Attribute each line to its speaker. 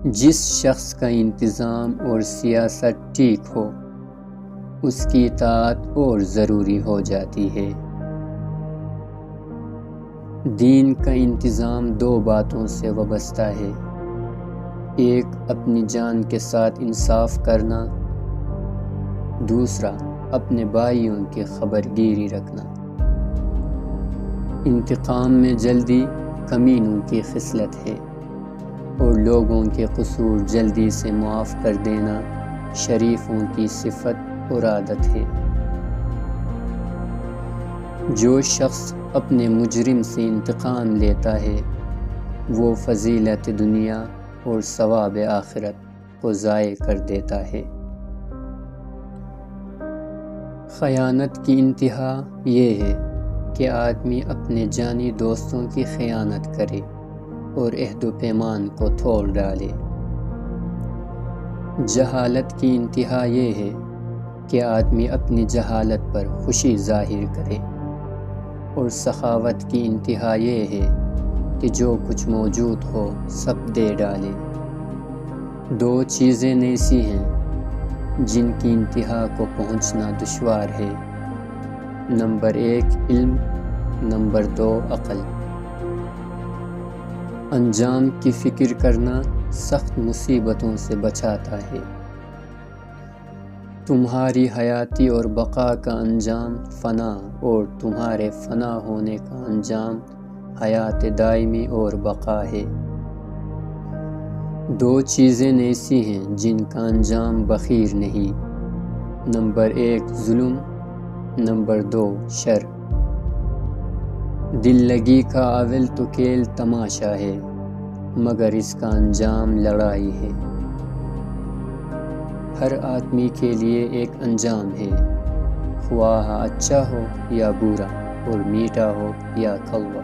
Speaker 1: جس شخص کا انتظام اور سیاست ٹھیک ہو اس کی اطاعت اور ضروری ہو جاتی ہے۔ دین کا انتظام دو باتوں سے وابستہ ہے، ایک اپنی جان کے ساتھ انصاف کرنا، دوسرا اپنے بھائیوں کی خبر گیری رکھنا۔ انتقام میں جلدی کمینوں کی خصلت ہے اور لوگوں کے قصور جلدی سے معاف کر دینا شریفوں کی صفت اور عادت ہے۔ جو شخص اپنے مجرم سے انتقام لیتا ہے وہ فضیلت دنیا اور ثواب آخرت کو ضائع کر دیتا ہے۔ خیانت کی انتہا یہ ہے کہ آدمی اپنے جانی دوستوں کی خیانت کرے اور عہد و پیمان کو توڑ ڈالے۔ جہالت کی انتہا یہ ہے کہ آدمی اپنی جہالت پر خوشی ظاہر کرے، اور سخاوت کی انتہا یہ ہے کہ جو کچھ موجود ہو سب دے ڈالے۔ دو چیزیں ایسی ہیں جن کی انتہا کو پہنچنا دشوار ہے، نمبر 1 علم، نمبر 2 عقل۔ انجام کی فکر کرنا سخت مصیبتوں سے بچاتا ہے۔ تمہاری حیاتی اور بقا کا انجام فنا اور تمہارے فنا ہونے کا انجام حیات دائمی اور بقا ہے۔ دو چیزیں ایسی ہیں جن کا انجام بخیر نہیں، نمبر 1 ظلم، نمبر 2 شر۔ دل لگی کا اول تو کھیل تماشا ہے مگر اس کا انجام لڑائی ہے۔ ہر آدمی کے لیے ایک انجام ہے، خواہ اچھا ہو یا برا، اور میٹھا ہو یا کڑوا۔